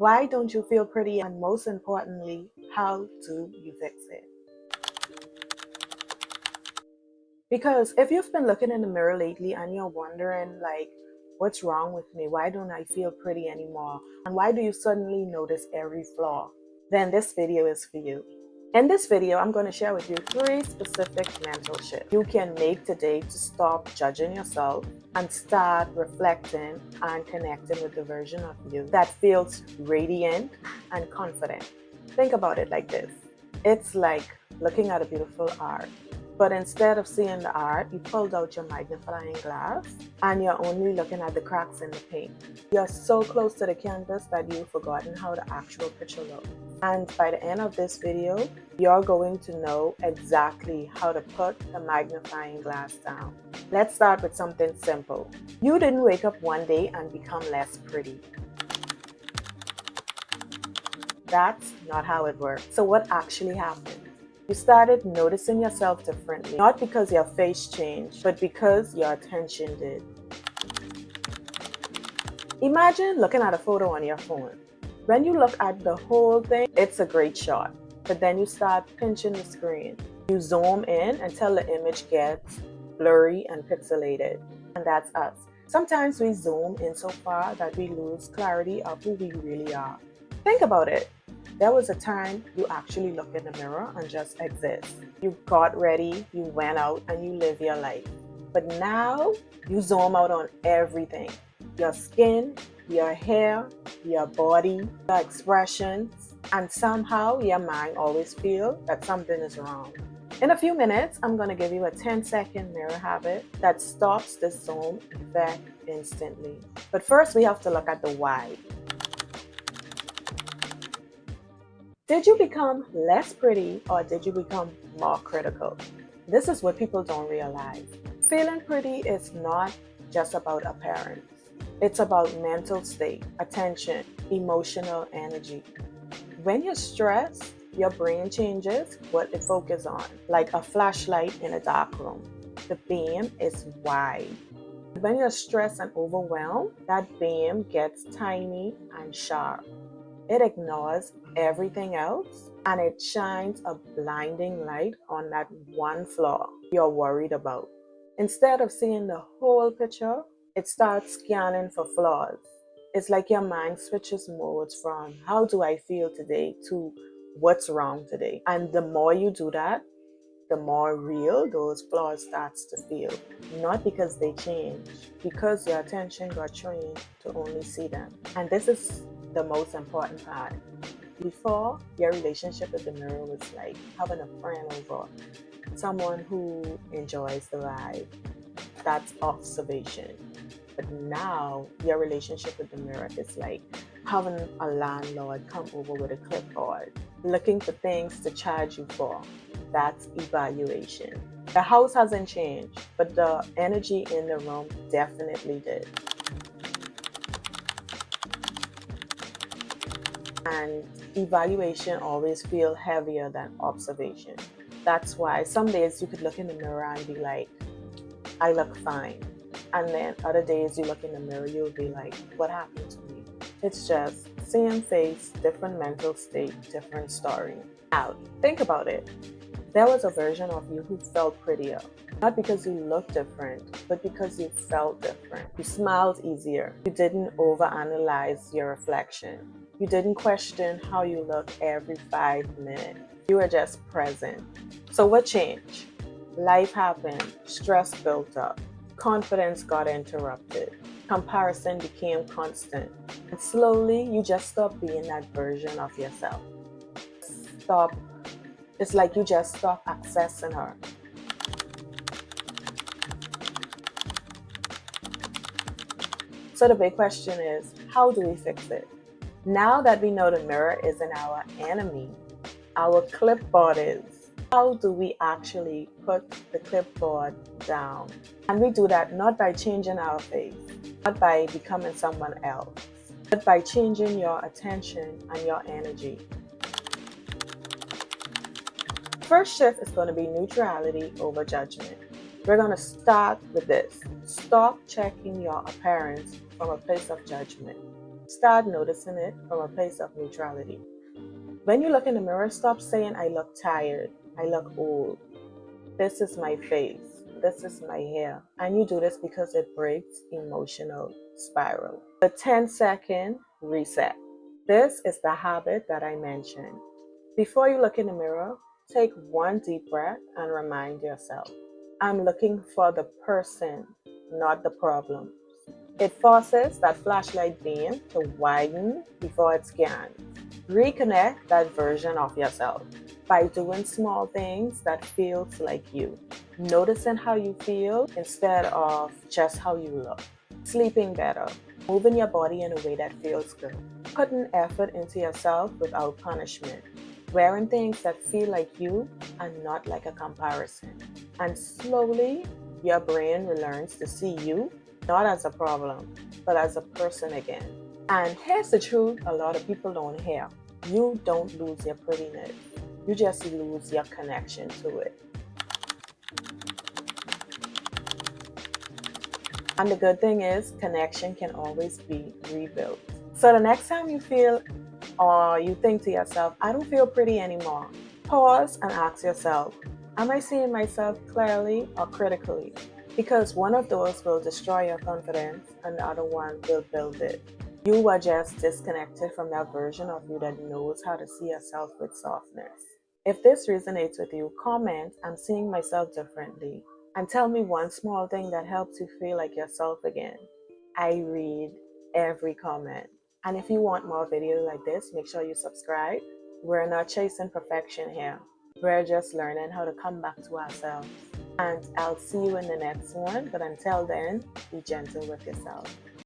Why don't you feel pretty? And most importantly, how do you fix it? Because if you've been looking in the mirror lately and you're wondering, like, what's wrong with me? Why don't I feel pretty anymore? And why do you suddenly notice every flaw? Then this video is for you. In this video, I'm going to share with you 3 specific mental shifts you can make today to stop judging yourself and start reflecting and connecting with the version of you that feels radiant and confident. Think about it like this. It's like looking at a beautiful art. But instead of seeing the art, you pulled out your magnifying glass and you're only looking at the cracks in the paint. You're so close to the canvas that you've forgotten how the actual picture looks. And by the end of this video, you're going to know exactly how to put the magnifying glass down. Let's start with something simple. You didn't wake up one day and become less pretty. That's not how it works. So what actually happened? You started noticing yourself differently, not because your face changed, but because your attention did. Imagine looking at a photo on your phone. When you look at the whole thing, it's a great shot, but then you start pinching the screen. You zoom in until the image gets blurry and pixelated, and that's us. Sometimes we zoom in so far that we lose clarity of who we really are. Think about it. There was a time you actually looked in the mirror and just exist. You got ready, you went out, and you live your life. But now you zoom out on everything. Your skin, your hair, your body, your expressions, and somehow your mind always feels that something is wrong. In a few minutes, I'm going to give you a 10-second mirror habit that stops the zoom effect instantly. But first, we have to look at the why. Did you become less pretty or did you become more critical? This is what people don't realize. Feeling pretty is not just about appearance. It's about mental state, attention, emotional energy. When you're stressed, your brain changes what it focuses on, like a flashlight in a dark room. The beam is wide. When you're stressed and overwhelmed, that beam gets tiny and sharp. It ignores everything else and it shines a blinding light on that one flaw you're worried about. Instead of seeing the whole picture, it starts scanning for flaws. It's like your mind switches modes from how do I feel today to what's wrong today. And the more you do that, the more real those flaws starts to feel. Not because they change, because your attention got trained to only see them. And this is the most important part. Before, your relationship with the mirror was like having a friend over, someone who enjoys the ride. That's observation. But now, your relationship with the mirror is like having a landlord come over with a clipboard, looking for things to charge you for. That's evaluation. The house hasn't changed, but the energy in the room definitely did. And evaluation always feels heavier than observation. That's why some days you could look in the mirror and be like, I look fine. And then other days you look in the mirror, you'll be like, what happened to me? It's just same face, different mental state, different story. Now, think about it. There was a version of you who felt prettier. Not because you looked different, but because you felt different. You smiled easier. You didn't overanalyze your reflection. You didn't question how you look every 5 minutes. You were just present. So what changed? Life happened. Stress built up. Confidence got interrupted. Comparison became constant. And slowly, you just stopped being that version of yourself. It's like you just stopped accessing her. So the big question is, how do we fix it? Now that we know the mirror isn't our enemy, our clipboard is. How do we actually put the clipboard down? And we do that not by changing our face, not by becoming someone else, but by changing your attention and your energy. First shift is going to be neutrality over judgment. We're going to start with this. Stop checking your appearance from a place of judgment. Start noticing it from a place of neutrality. When you look in the mirror, stop saying, I look tired, I look old, this is my face, this is my hair. And you do this because it breaks emotional spiral. The 10-second reset. This is the habit that I mentioned. Before you look in the mirror, take one deep breath and remind yourself, I'm looking for the person, not the problem. It forces that flashlight beam to widen before it scans. Reconnect that version of yourself by doing small things that feels like you. Noticing how you feel instead of just how you look. Sleeping better. Moving your body in a way that feels good. Putting effort into yourself without punishment. Wearing things that feel like you and not like a comparison. And slowly, your brain relearns to see you not as a problem, but as a person again. And here's the truth a lot of people don't hear. You don't lose your prettiness. You just lose your connection to it. And the good thing is, connection can always be rebuilt. So the next time you feel or you think to yourself, I don't feel pretty anymore, pause and ask yourself, am I seeing myself clearly or critically? Because one of those will destroy your confidence and the other one will build it. You were just disconnected from that version of you that knows how to see yourself with softness. If this resonates with you, comment, I'm seeing myself differently. And tell me one small thing that helps you feel like yourself again. I read every comment. And if you want more videos like this, make sure you subscribe. We're not chasing perfection here. We're just learning how to come back to ourselves. And I'll see you in the next one. But until then, be gentle with yourself.